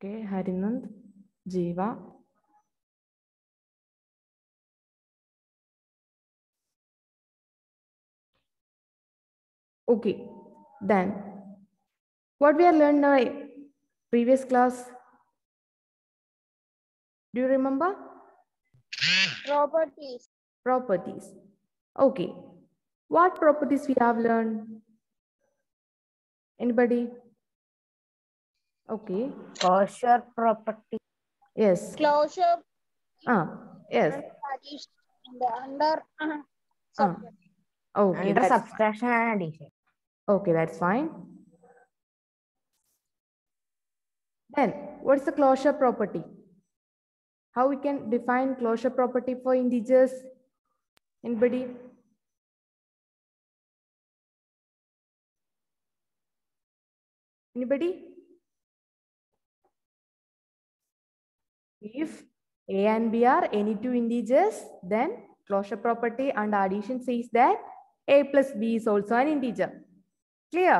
Okay, Harinand, Jiva. Okay, then what we have learned in our previous class? Do you remember? Properties. Properties. Okay, what properties we have learned? Anybody? Okay, Closure property. yes. Closure Yes. and addition and under subtraction. Okay, Under that's fine. subtraction and addition. Okay, that's fine. Then, what's the closure property? How we can define closure property for integers? Anybody? Anybody? If a and b are any two integers, then closure property and addition says that a plus b is also an integer. Clear?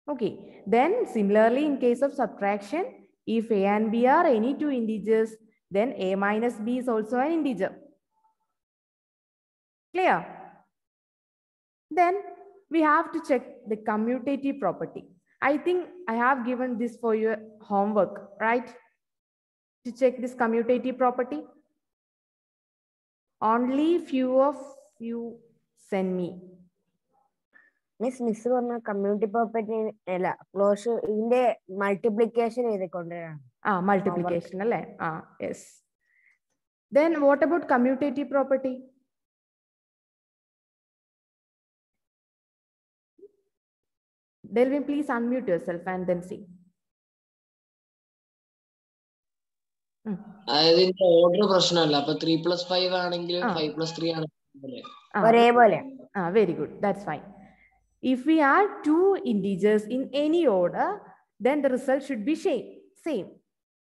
Okay. Then similarly, in case of subtraction, if a and b are any two integers, then a minus b is also an integer. Clear? Then we have to check the commutative property. I think I have given this for your homework, right? To check this commutative property. Only few of you send me. Miss പറഞ്ഞ community property അല്ല closure ഇതിന്റെ multiplication ചെയ്തുകൊണ്ടാണ്. Multiplication അല്ലേ? Yes. Then what about commutative property? Delvin, please unmute yourself and then see. അതിന്റെ order പ്രശ്നമല്ല. അപ്പൊ 3 + 5 ആണെങ്കിലും 5 + 3 ആണെങ്കിലും ഒരേപോലെ. Very good. That's fine. If we add two integers in any order, then the result should be same.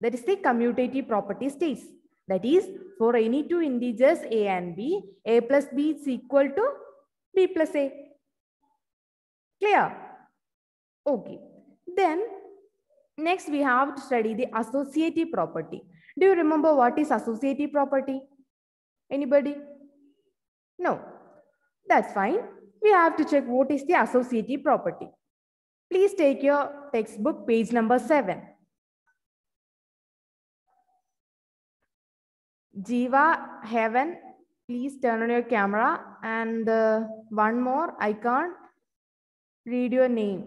That is the commutative property states. That is, for any two integers a and b, a plus b is equal to b plus a. Clear? Okay. Then next we have to study the associative property. Do you remember what is associative property? Anybody? No. That's fine. We have to check what is the associative property. Please take your textbook, page number 7. Jiva, Heaven, please turn on your camera. And one more, I can't read your name.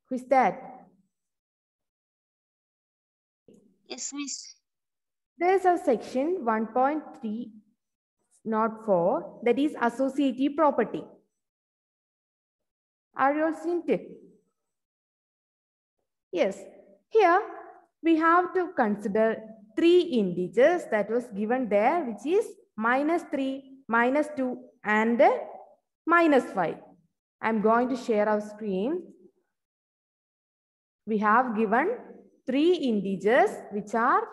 Who is that? Yes, miss. There is a section 1.3 not 4, that is associative property. Are you all seen it? Yes. Here we have to consider three integers that was given there, which is -3, -2, and -5. I'm going to share our screen. We have given three integers which are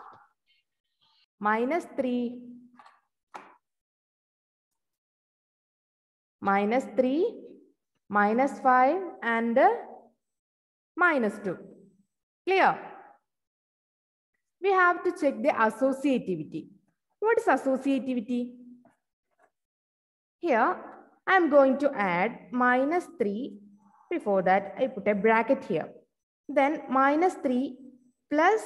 -3, -3, -5, and -2. Clear? We have to check the associativity. What is associativity? Here, I'm going to add -3. Before that, I put a bracket here. Then -3 plus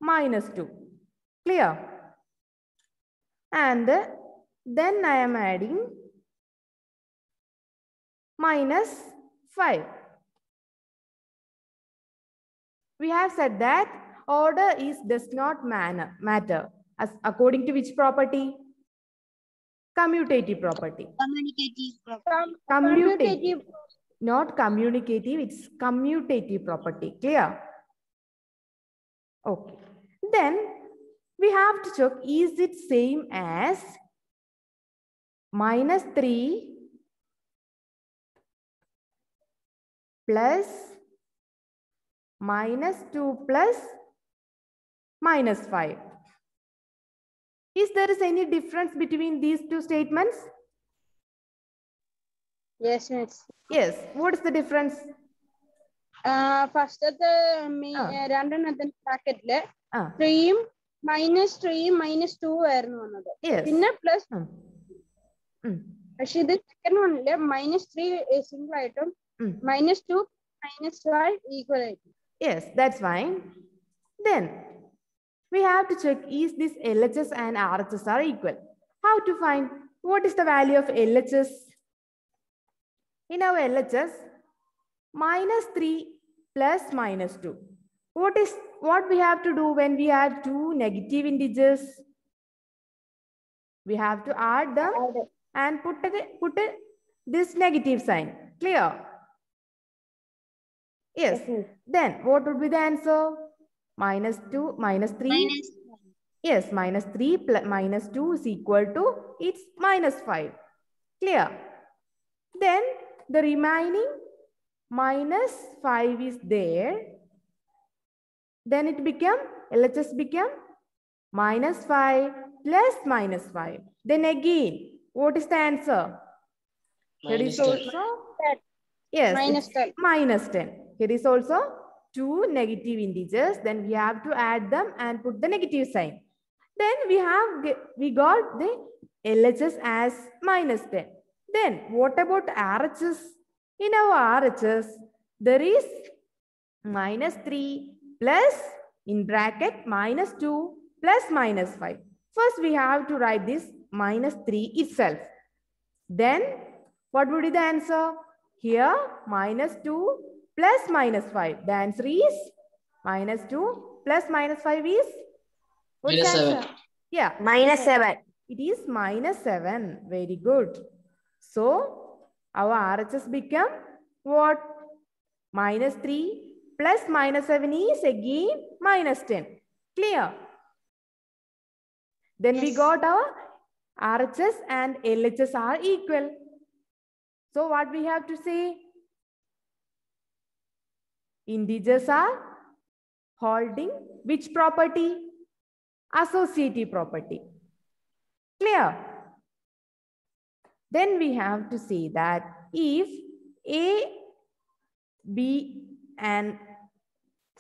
-2. Clear? And then I am adding -5. We have said that order does not matter. As according to which property? Commutative property. Commutative. Not communicative, it's commutative property. Clear? Okay. Then we have to check, is it same as -3 plus -2 plus -5? Is there any difference between these two statements? Yes, miss. Yes. What is the difference? ഫസ്റ്റത്തെ രണ്ടെണ്ണത്തിന്റെ ബ്രാക്കറ്റില് 3 -2 ആയിരുന്നു വന്നത്. Yes. പിന്നെ plus Mm. പക്ഷെ ഇത് second വണ്ണില് -3 single ആയിട്ടും -2 -5 equal ആയിട്ടും. Yes, that's fine. Then we have to check is this LHS and RHS are equal. How to find what is the value of LHS? In our LHS, -3 plus -2. What we have to do when we add two negative integers? We have to add them and put this negative sign. Clear? Yes. Then what would be the answer? -2, -3. Yes, -3 plus -2 is equal to it's -5. Clear? Then the remaining -5 is there. Then it become LHS become -5 plus -5. Then again, what is the answer? Here is -10. also yes, -10. -10. Here is also two negative integers. Then we have to add them and put the negative sign. Then we got the LHS as -10. Then what about RHS? In our RHS, there is -3 plus in bracket -2 plus -5. First, we have to write this -3 itself. Then what would be the answer? Here -2 plus -5. The answer is -2 plus -5 is what's the -7. answer? Yeah, -7. it is -7. Very good. So our RHS become what? -3 plus -7 is again -10. Clear? Then we got our RHS and LHS are equal. So what we have to say? Integers are holding which property? Associative property. Clear? Then we have to say that if A, B, and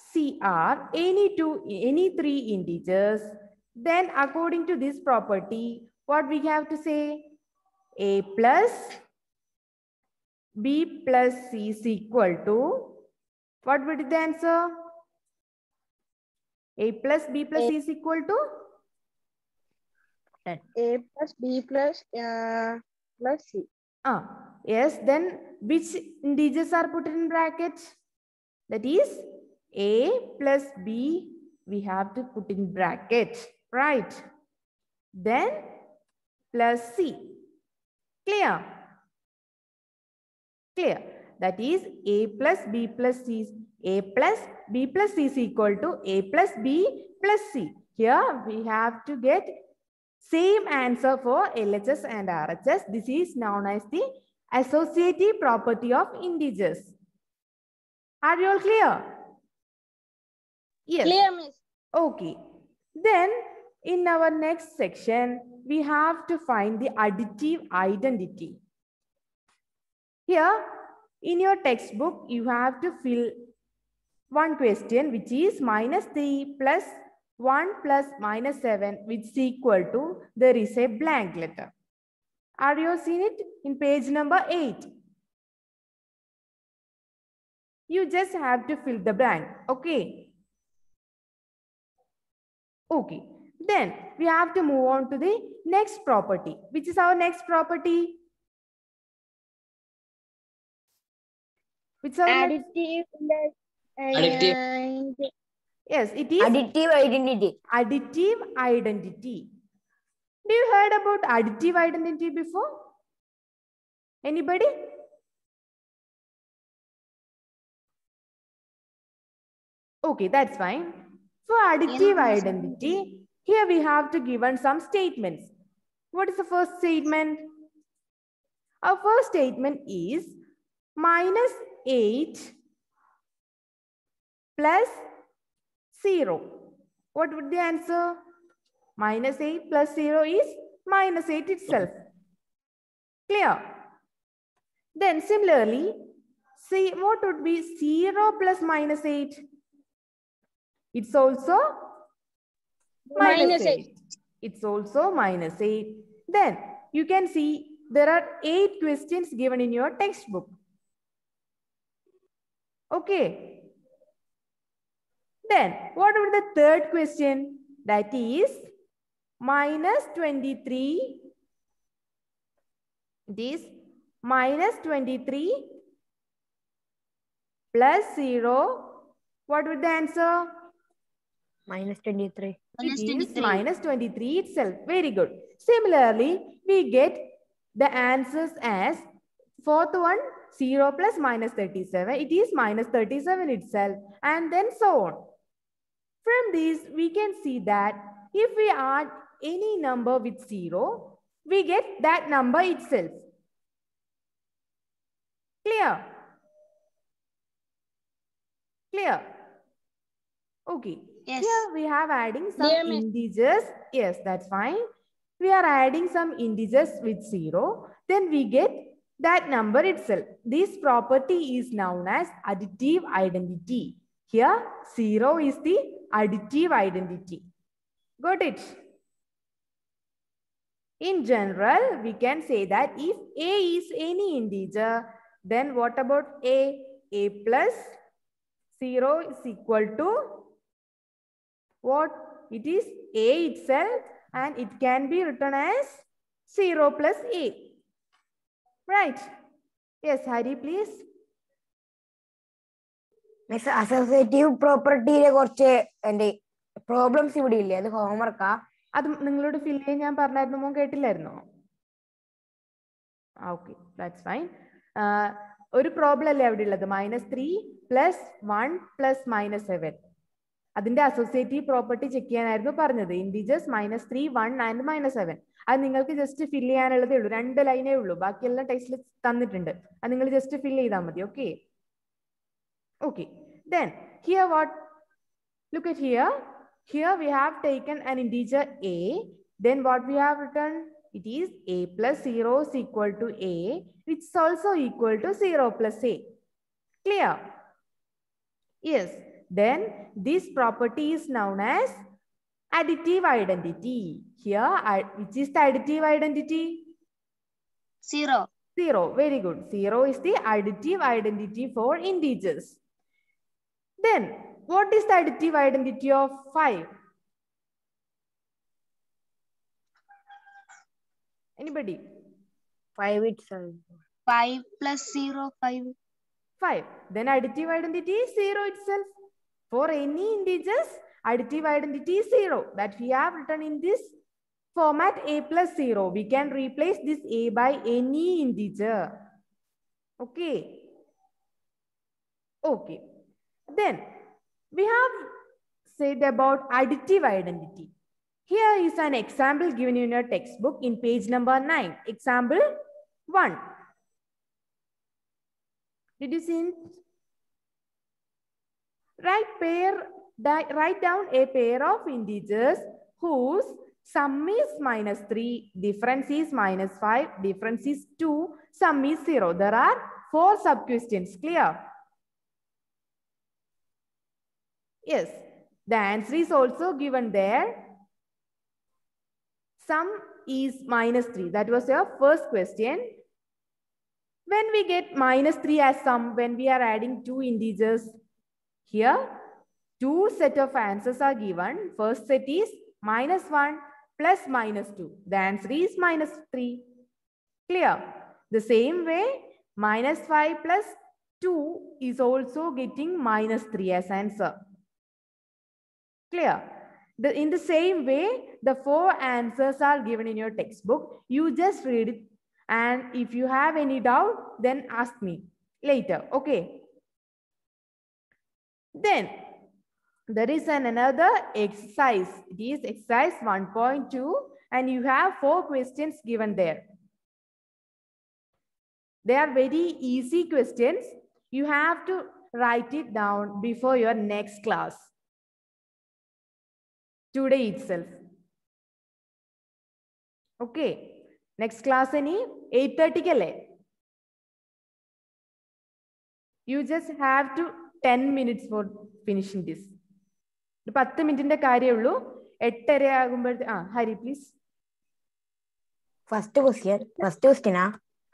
C are any three integers, then according to this property, what we have to say? A plus B plus C is equal to, what would be the answer? A plus B plus C is equal to? A plus B plus C. Yes, then which integers are put in brackets? That is A plus B, we have to put in bracket, right? Then plus C. Clear? Clear. That is A plus B plus C is A plus B plus C is equal to A plus B plus C. Here we have to get same answer for LHS and RHS. This is known as the associative property of integers. Are you all clear? Yes. Clear, miss. Okay. Then in our next section, we have to find the additive identity. Here in your textbook, you have to fill one question which is -3 plus 1 plus -7 which is equal to, there is a blank letter. Are you seen it in page number 8? You just have to fill the blank. Okay. Okay. Then we have to move on to the next property. Which is our next property? Which is our next? Additive. Yes, it is Additive identity. additive identity. Do you heard about additive identity before? Anybody? Okay, that's fine. For additive identity, here we have to given some statements. What is the first statement? Our first statement is -8 plus 0. What would the answer? -8 plus 0 is -8 itself. Clear? Then similarly, see what would be 0 plus minus 8? It's also minus 8. It's also minus 8. Then you can see there are 8 questions given in your textbook. Okay. Then what about the third question? That is minus 23. It is minus 23 plus 0. What would the answer? Minus 23. It is minus 23 itself. Very good. Similarly, we get the answers as fourth one, 0 plus minus 37. It is minus 37 itself, and then so on. From this, we can see that if we add any number with 0, we get that number itself. Clear? Clear? Okay. Yes. Here we have adding some integers. Yes, that's fine. We are adding some integers with 0. Then we get that number itself. This property is known as additive identity. Here 0 is the additive identity. Got it? In general, we can say that if a is any integer, then what about a? A plus 0 is equal to what? It is a itself, and it can be written as 0 plus a. Right? Yes, Hari, please. Miss, associative property problems ഇവിടെ ഇല്ലേ? അത് ഹോംവർക്കാ? അത് നിങ്ങളോട് ഫിൽ ചെയ്യാൻ ഞാൻ പറഞ്ഞായിരുന്നു, മോൻ കേട്ടില്ലായിരുന്നോ? Okay, that's fine. ഒരു പ്രോബ്ലം അല്ലേ അവിടെ ഉള്ളത്? -3 + 1 + -7. അതിന്റെ അസോസിയേറ്റീവ് പ്രോപ്പർട്ടി ചെക്ക് ചെയ്യാനായിരുന്നു പറഞ്ഞത്. Integers -3, 1 and -7. അത് നിങ്ങൾക്ക് ജസ്റ്റ് ഫിൽ ചെയ്യാനുള്ളതേ ഉള്ളൂ. 2 ലൈനേ ഉള്ളൂ. ബാക്കിയെല്ലാം ടെക്സ്റ്റിൽ തന്നിട്ടുണ്ട്. അത് നിങ്ങൾ ജസ്റ്റ് ഫിൽ ചെയ്താൽ മതി. Okay. Okay. Then here what? Look at here. Here we have taken an integer a. Then what we have written? It is a plus 0 is equal to a, which is also equal to 0 plus a. Clear? Yes. Then this property is known as additive identity. Here, which is the additive identity? 0. 0. Very good. 0 is the additive identity for integers. Then, what is the additive identity of 5? Anybody? 5 itself. 5 plus 0, 5. 5. Then additive identity is 0 itself. For any integers, additive identity is 0. That we have written in this format a plus 0. We can replace this a by any integer. Okay. Okay. Then we have said about additive identity. Here is an example given in your textbook in page number 9. Example 1. Did you see it? Write down a pair of integers whose sum is -3, difference is -5, difference is 2, sum is 0. There are 4 sub-questions. Clear? Yes. The answer is also given there. Sum is -3. That was your first question. When we get -3 as sum, when we are adding 2 integers, here 2 set of answers are given. First set is -1 plus -2. The answer is -3. Clear? The same way, -5 plus 2 is also getting -3 as answer. Clear? In the same way, the 4 answers are given in your textbook. You just read it, and if you have any doubt, then ask me later. Okay. Then there is another exercise. It is exercise 1.2, and you have 4 questions given there. They are very easy questions. You have to write it down before your next class. Today itself. Okay. Next class any 8:30 kale. You just have to 10 minutes for finishing this. 10 മിനിറ്റിന്റെ കാര്യമുള്ളൂ. 8:30 ആകുമ്പോഴത്തെ Hari please. First question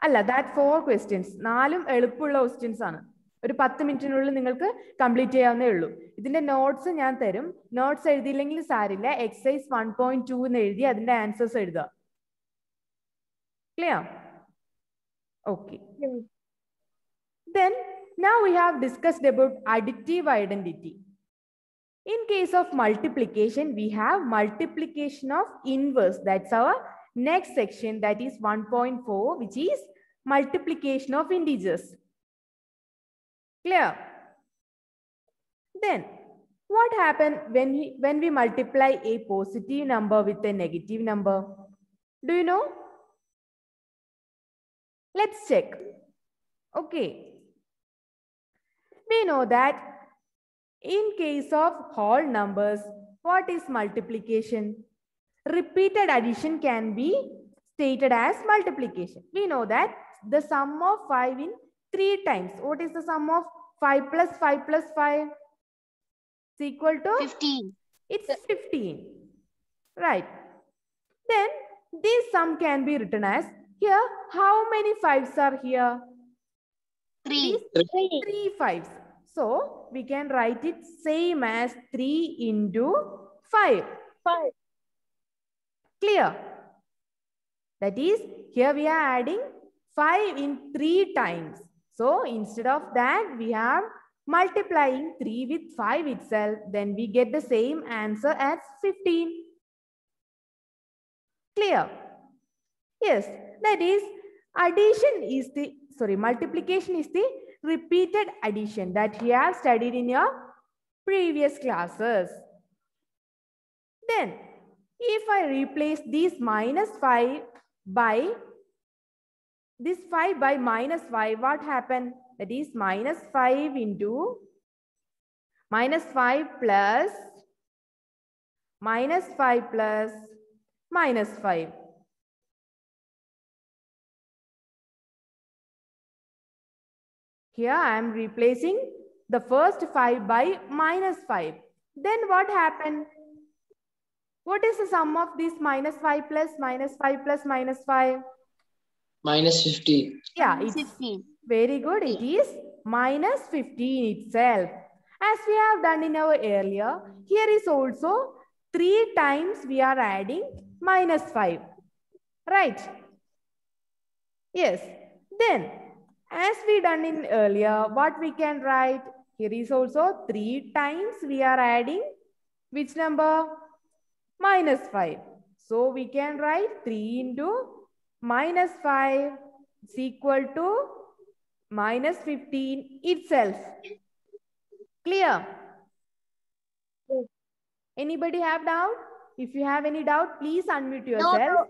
അല്ല, that 4 questions. 4ഉം എളുപ്പമുള്ള questions ആണ്. ഒരു 10 മിനിറ്റിനുള്ളിൽ നിങ്ങൾക്ക് complete ചെയ്യാവുന്നേ ഉള്ളൂ. ഇതിന്റെ notes ഞാൻ തരും. നോട്ട്സ് എഴുതിയില്ലെങ്കിൽ സാരില്ല. എക്സസൈസ് 1.2 എന്ന് എഴുതി അതിന്റെ ആൻസേഴ്സ് എഴുതുക. Clear? Okay. Then now we have discussed about additive identity. In case of multiplication, we have multiplication of inverse. That's our next section, that is 1.4, which is multiplication of integers. Clear? Then what happens when we multiply a positive number with a negative number? Do you know? Let's check. Okay. We know that in case of whole numbers, what is multiplication? Repeated addition can be stated as multiplication. We know that the sum of 5 in 3 times. What is the sum of 5 plus 5 plus 5? It's equal to 15. It's 15. Right. Then this sum can be written as, here, how many 5s are here? 3. 3 5s. So we can write it same as 3 into 5. 5. Clear? That is, here we are adding 5 in 3 times. So instead of that, we are multiplying 3 with 5 itself. Then we get the same answer as 15. Clear? Yes, that is, multiplication is the repeated addition that you have studied in your previous classes. Then, if I replace this minus 5 by minus 5, what happened? That is minus 5 into minus 5 plus minus 5 plus minus 5. Here I am replacing the first 5 by minus 5. Then what happened? What is the sum of this minus 5 plus minus 5 plus minus 5? Minus 15. Yeah, it's 15. very good. It is minus 15 itself. As we have done in our earlier, here is also 3 times we are adding minus 5. Right? Yes. Then, as we done in earlier, what we can write? Here is also 3 times we are adding which number? Minus 5. So we can write 3 into minus 5 is equal to minus 15 itself. Clear? Anybody have doubt? If you have any doubt, please unmute yourself. No.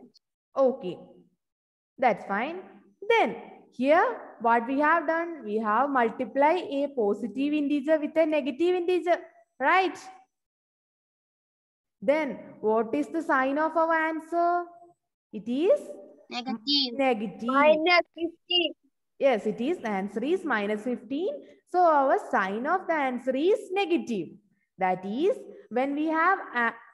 Okay. That's fine. Then here what we have done, we have multiply a positive integer with a negative integer, right? Then what is the sign of our answer? It is Negative. negative. Minus 15. Yes, it is. The answer is minus 15. So our sign of the answer is negative. That is, when we have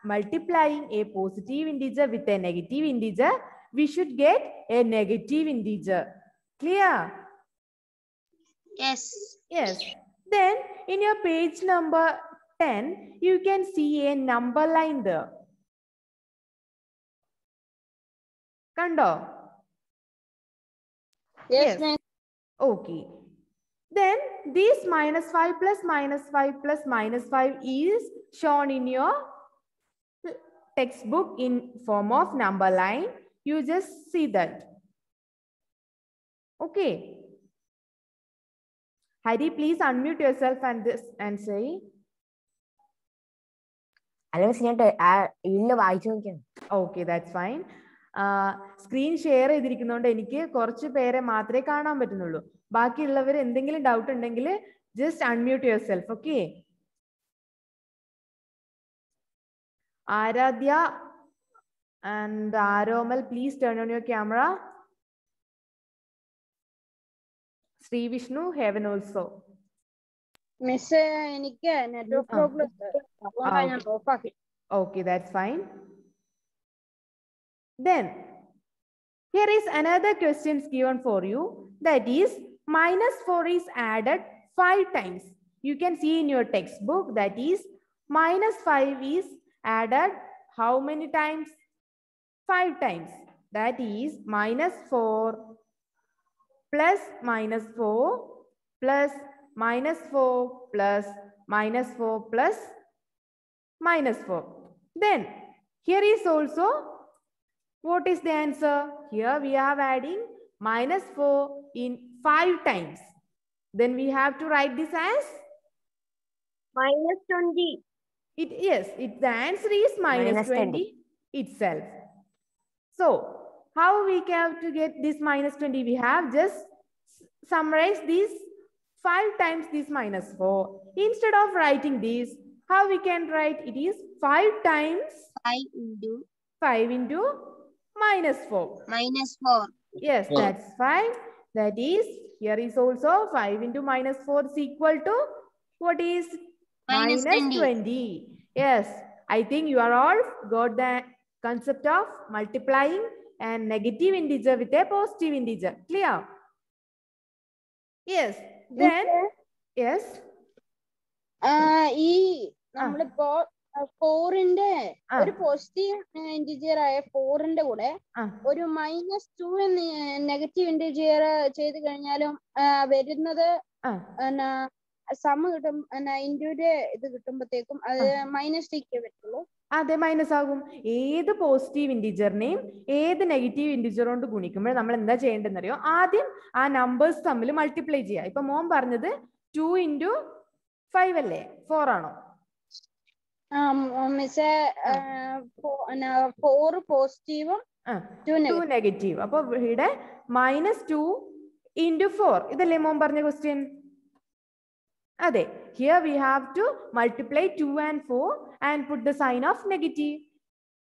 multiplying a positive integer with a negative integer, we should get a negative integer. Clear? Yes. Yes. Then in your page number 10, you can see a number line there. Kando? Yes, Yes. ma'am. Okay. Then this minus 5 plus minus 5 plus minus 5 is shown in your textbook in form of number line. You just see that. Okay. Hari, please unmute yourself and say. Okay, that's fine. Screen share ചെയ്തിരിക്കുന്നതുകൊണ്ട് എനിക്ക് കുറച്ച് പേരെ മാത്രമേ കാണാൻ പറ്റുന്നുള്ളൂ. ബാക്കിയുള്ളവർ എന്തെങ്കിലും doubt ഉണ്ടെങ്കിൽ just unmute yourself. Okay. Aradhya and Aromal, please turn on your camera. Sri Vishnu, heaven also. Miss, എനിക്ക് network problem ഉണ്ട്. അതുകൊണ്ടാണ് ഞാൻ off ആക്കി. Okay, that's fine. Then, here is another question given for you. That is, -4 is added 5 times. You can see in your textbook that is, -5 is added how many times? 5 times. That is, -4 plus -4 plus -4 plus -4 plus -4. Then, here is also, what is the answer? Here we are adding -4 in 5 times. Then we have to write this as -20. yes, the answer is -20 itself. So, how we have to get this -20? We have just summarized this 5 times this -4. Instead of writing this, how we can write? It is 5 times 5 into 5 into -4. -4. Yes, that's fine. That is, here is also 5 into -4 is equal to what is? -20. Yes, I think you are all got the concept of multiplying and negative integer with a positive integer. Clear? Yes. Then, yes. ഈ നമ്മളിപ്പോ 4ന്റെ ഒരു positive integer ആയ 4ന്റെ കൂടെ ഒരു -2 എന്ന് negative integer ചെയ്ത് കഴിഞ്ഞാലും വരുന്നത് സം കിട്ടും, ഇൻഡുവിന്റെ ഇത് കിട്ടുമ്പോഴത്തേക്കും അത് -3 പറ്റുള്ളൂ. അതെ, മൈനസ് ആകും. ഏത് പോസിറ്റീവ് ഇന്റിജറിനെയും ഏത് നെഗറ്റീവ് ഇന്റിജർ കൊണ്ട് ഗുണിക്കുമ്പോൾ നമ്മൾ എന്താ ചെയ്യേണ്ടതെന്ന് അറിയോ? ആദ്യം ആ നമ്പേഴ്സ് തമ്മിൽ മൾട്ടിപ്ലൈ ചെയ്യുക. ഇപ്പൊ മോൻ പറഞ്ഞത് 2 into 5 അല്ലേ? 4 ആണോ? മിസ്സേ 4 പോസിറ്റീവും 2 നെഗറ്റീവ്. അപ്പൊ ഇവിടെ -2 into 4 ഇതല്ലേ മോൻ പറഞ്ഞ ക്വസ്റ്റ്യൻ? അതെ. Here we have to multiply 2 and 4 and put the sign of negative.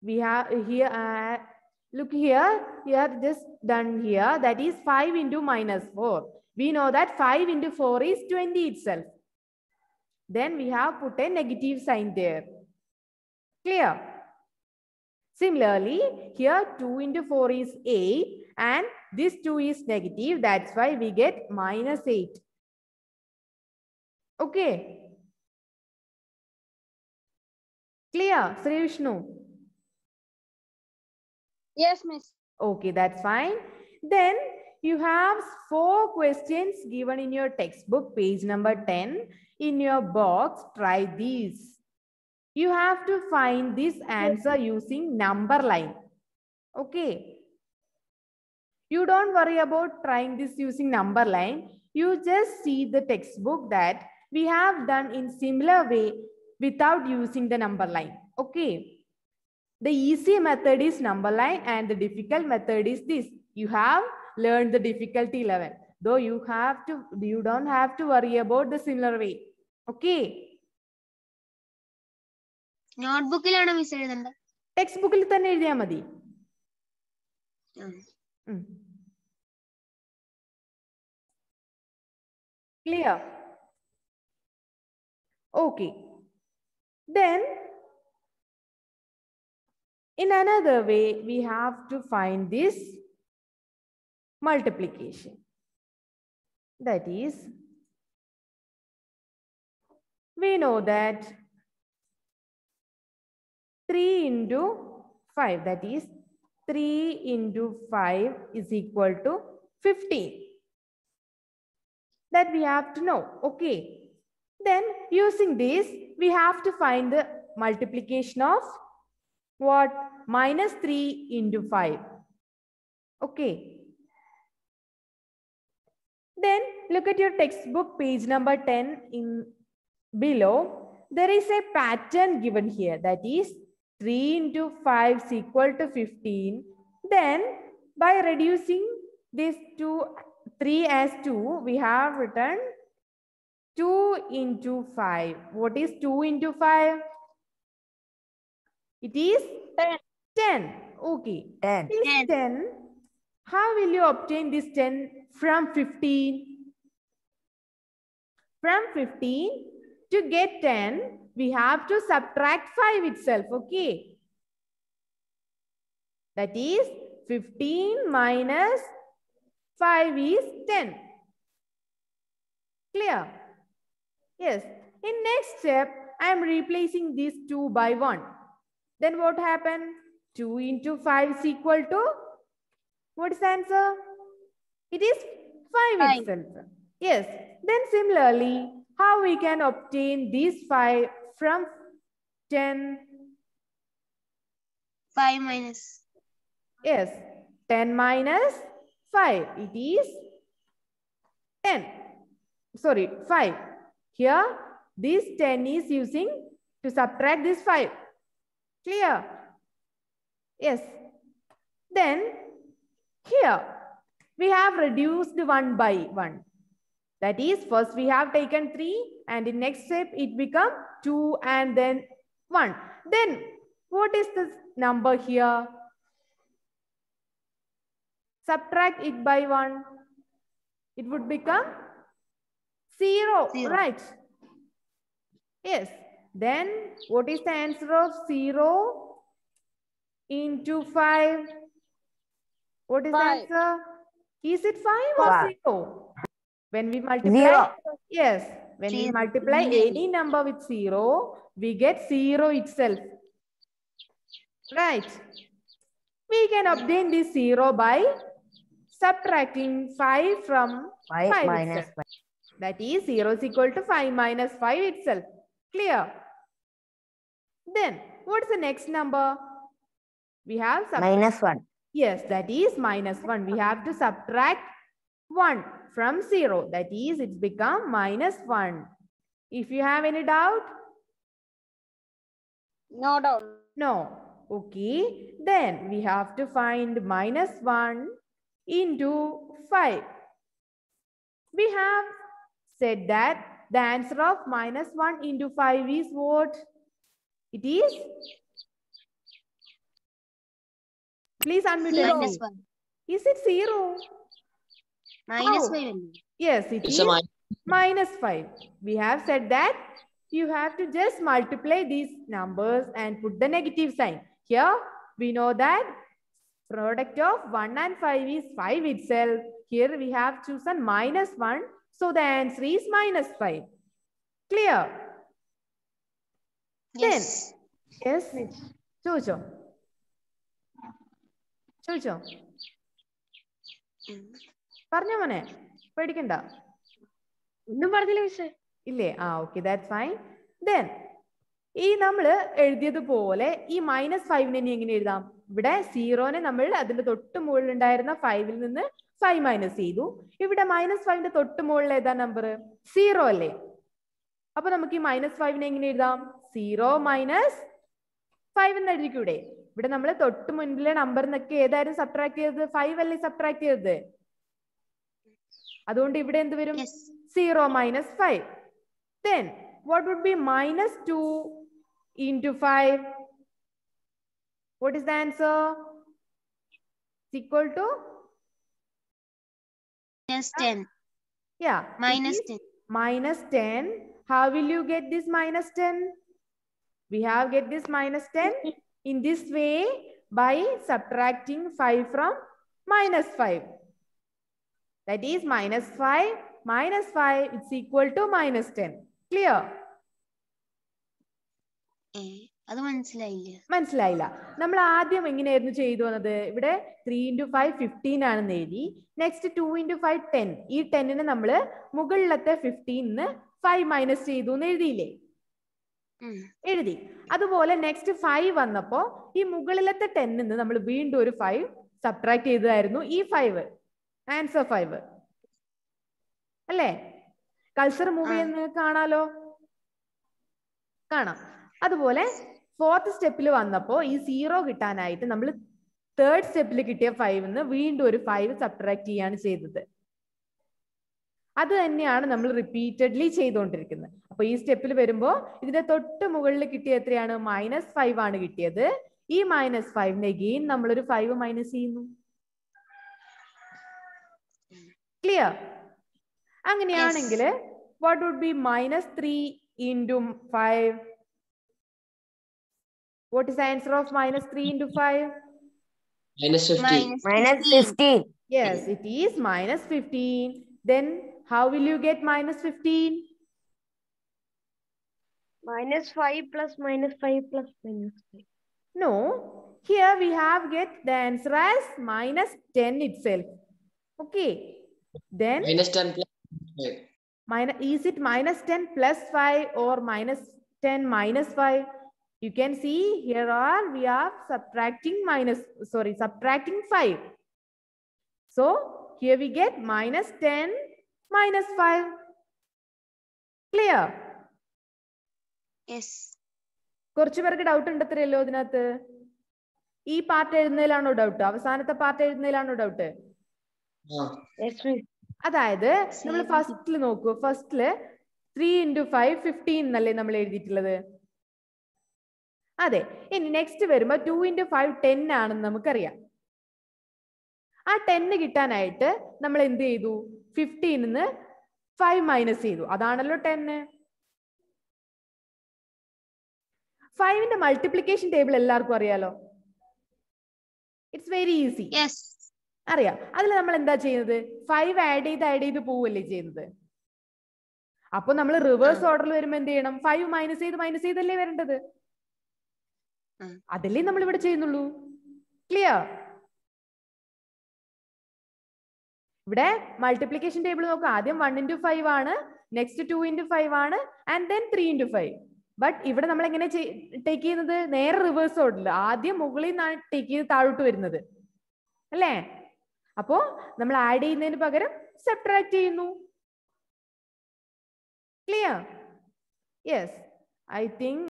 We have here, look here, just done here. That is 5 into -4. We know that 5 into 4 is 20 itself. Then we have put a negative sign there. Clear? Similarly, here 2 into 4 is 8 and this 2 is negative. That's why we get -8. Okay. Clear, Sri Vishnu? Yes, miss. Okay, that's fine. Then you have 4 questions given in your textbook, page number 10. In your box, try these. You have to find this answer using number line. Okay. You don't worry about trying this using number line. You just see the textbook that we have done in similar way without using the number line. Okay. The easy method is number line and the difficult method is this. You have learned the difficulty level. Though you don't have to worry about the similar way. Okay. നോട്ട്ബുക്കിലാണോ miss എഴുതേണ്ടത്? ടെക്സ്റ്റ് ബുക്കിൽ തന്നെ എഴുതിയാൽ മതി. Clear? Okay. Then, in another way, we have to find this multiplication. That is, we know that 3 into 5, that is 3 into 5 is equal to 15. That we have to know. Okay. Then using this, we have to find the multiplication of what? -3 into 5. Okay. Then look at your textbook, page number 10 in below. There is a pattern given here. That is 3 into 5 is equal to 15. Then by reducing this to 3 as 2, we have written 2 into 5. What is 2 into 5? It is 10. Okay. 10. This 10, how will you obtain this 10 from 15? From 15 to get 10, we have to subtract 5 itself, okay? That is 15 minus 5 is 10. Clear? Yes. In next step, I am replacing these 2 by 1. Then what happened? 2 into 5 is equal to, what is the answer? It is 5 itself. Yes. Then similarly, how we can obtain these 5 from 10? 5 minus. Yes. 10 minus 5. It is 10. Sorry, 5. Here, this 10 is using to subtract this 5. Clear? Yes. Then, here, we have reduced 1 by 1. That is, first we have taken 3 and in next step it become 2 and then 1. Then, what is this number here? Subtract it by 1. It would become 0, right? Yes. Then, what is the answer of 0 into 5? What is the answer? Is it 5 or 0? When we multiply, 0. Yes. When we multiply any number with 0, we get 0 itself. Right. We can obtain this 0 by subtracting 5 from 5 minus itself. That is 0 is equal to 5 minus 5 itself. Clear? Then, what is the next number? We have minus 1. Yes, that is minus 1. We have to subtract 1 from 0. That is, it's become minus 1. If you have any doubt? No doubt. No. Okay. Then we have to find minus 1 into 5. We have said that the answer of minus 1 into 5 is what? It is? Please unmute. Minus 1. Is it 0? Minus Oh. 5. Yes, it It's is a minus 5. We have said that you have to just multiply these numbers and put the negative sign. Here, we know that product of 1 and 5 is 5 itself. Here we have chosen minus 1. So the answer is minus 5. Clear? Yes. Yes. Chocho. Chocho. പറഞ്ഞോ മോനെ പേടിക്കണ്ട ഒന്നും പറഞ്ഞില്ല മിസ്സേ. ഇല്ലേ ആ okay that's fine. Then ഈ നമ്മൾ എഴുതിയതുപോലെ ഈ മൈനസ് 5നെ ഇനി എങ്ങനെ എഴുതാം? ഇവിടെ 0നെ നമ്മൾ അതിന്റെ തൊട്ട് മുകളിൽ ഉണ്ടായിരുന്ന 5ൽ നിന്ന് 5 മൈനസ് ചെയ്തു. ഇവിടെ മൈനസ് 5ന്റെ തൊട്ട് മുകളിൽ ഏതാ നമ്പർ? 0 അല്ലേ? അപ്പൊ നമുക്ക് ഈ മൈനസ് 5നെ എങ്ങനെ എഴുതാം? 0 മൈനസ് 5 എന്ന് എഴുതിക്കൂടെ? ഇവിടെ നമ്മൾ തൊട്ട് മുൻപിലെ നമ്പർ എന്നൊക്കെ ഏതായിരുന്നു സബ്ട്രാക്ട് ചെയ്തത്? 5 അല്ലേ സബ്ട്രാക്ട് ചെയ്തത്? അതുകൊണ്ട് ഇവിടെ എന്ത് വരും? 0 minus 5. Then what would be minus 2 into 5? What is the answer? It's equal to? Minus 10. Yeah. Minus 10. Minus 10. How will you get this minus 10? We have get this minus 10 in this way by subtracting 5 from minus 5. That is minus 5 minus 5 it's equal to minus 10. Clear? അത് മനസ്സിലായില്ല. മനസ്സിലായില്ല. നമ്മൾ ആദ്യം എങ്ങനെയായിരുന്നു ചെയ്തു വന്നത്? ഇവിടെ 3 into 5 15 ആണെന്ന് എഴുതി. Next 2 into 5 10. ഈ 10നെ നമ്മൾ മുകളിലത്തെ 15 5 മൈനസ് ചെയ്തു എന്ന് എഴുതിയില്ലേ? എഴുതി. അതുപോലെ നെക്സ്റ്റ് 5 വന്നപ്പോ ഈ മുകളിലത്തെ 10 നമ്മൾ വീണ്ടും ഒരു 5 സബ്ട്രാക്ട് ചെയ്തതായിരുന്നു ഈ 5. ആൻസർ 5 അല്ലേ? കൾച്ചർ മൂവ് ചെയ്യുന്നത് കാണാലോ? കാണാം. അതുപോലെ 4th സ്റ്റെപ്പിൽ വന്നപ്പോ ഈ 0 കിട്ടാനായിട്ട് നമ്മൾ 3rd സ്റ്റെപ്പിൽ കിട്ടിയ 5 വീണ്ടും ഒരു 5 സബ്ട്രാക്ട് ചെയ്യാണ് ചെയ്തത്. അത് തന്നെയാണ് നമ്മൾ റിപ്പീറ്റഡ്ലി ചെയ്തുകൊണ്ടിരിക്കുന്നത്. അപ്പൊ ഈ സ്റ്റെപ്പിൽ വരുമ്പോ ഇതിന്റെ തൊട്ട് മുകളിൽ കിട്ടിയ എത്രയാണ്? മൈനസ് 5 ആണ് കിട്ടിയത്. ഈ മൈനസ് 5നെ അഗെയിൻ നമ്മളൊരു 5 മൈനസ് ചെയ്യുന്നു. ക്ലിയർ? അങ്ങനെയാണെങ്കിൽ what would be minus 3 into 5? What is the answer of minus 3 into 5? minus 15. Minus 15. Yes, it is minus 15. Then how will you get minus 15? Minus 5 plus minus 5 plus minus 5. No, here we have get the answer as minus 10 itself. Okay, then minus 10 plus 5. is it minus 10 plus 5 or minus 10 minus 5? You can see here we are subtracting 5. So here we get minus 10 minus 5. Clear? Yes. കുറച്ചു പേർക്ക് doubt ഉണ്ടത്രയല്ലോ ഇതിനകത്ത്. ഈ part എഴുതുന്നതിലാണോ doubt? അവസാനത്തെ part എഴുതുന്നതിലാണോ doubt? Yes, miss. അതായത് നമ്മൾ ഫസ്റ്റില് നോക്കൂ. ഫസ്റ്റില് 3 into 5 15 എന്നല്ലേ നമ്മൾ എഴുതിയിട്ടുള്ളത്? അതെ. ഇനി നെക്സ്റ്റ് വരുമ്പോ 2 into 5 10 ആണെന്ന് നമുക്കറിയാം. ആ 10 കിട്ടാനായിട്ട് നമ്മൾ എന്ത് ചെയ്തു? 15 5 മൈനസ് ചെയ്തു. അതാണല്ലോ 10. 5ന്റെ മൾട്ടിപ്ലിക്കേഷൻ ടേബിൾ എല്ലാവർക്കും അറിയാലോ. It's very easy. Yes. അറിയാം. അതിൽ നമ്മൾ എന്താ ചെയ്യുന്നത്? 5 ആഡ് ചെയ്ത് പോവല്ലേ ചെയ്യുന്നത്. അപ്പൊ നമ്മൾ റിവേഴ്സ് ഓർഡറിൽ വരുമ്പോ എന്ത് ചെയ്യണം? 5 മൈനസ് ചെയ്തല്ലേ വരേണ്ടത്. അതല്ലേ നമ്മൾ ഇവിടെ ചെയ്യുന്നുള്ളൂ. ക്ലിയർ? ഇവിടെ മൾട്ടിപ്ലിക്കേഷൻ ടേബിൾ നോക്കുക. ആദ്യം 1 into 5 ആണ്, നെക്സ്റ്റ് 2 into 5 ആണ്, ആൻഡ് ദെൻ 3 into 5. ബട്ട് ഇവിടെ നമ്മൾ എങ്ങനെ ടേക്ക് ചെയ്യുന്നത്? നേരെ റിവേഴ്സ് ഓർഡറിൽ. ആദ്യം മുകളിൽ നിന്നാണ് ടേക്ക് ചെയ്ത് താഴോട്ട് വരുന്നത് അല്ലേ? അപ്പോ നമ്മൾ ആഡ് ചെയ്യുന്നതിന് പകരം സബ്ട്രാക്ട് ചെയ്യുന്നു. ക്ലിയർ? Yes, I think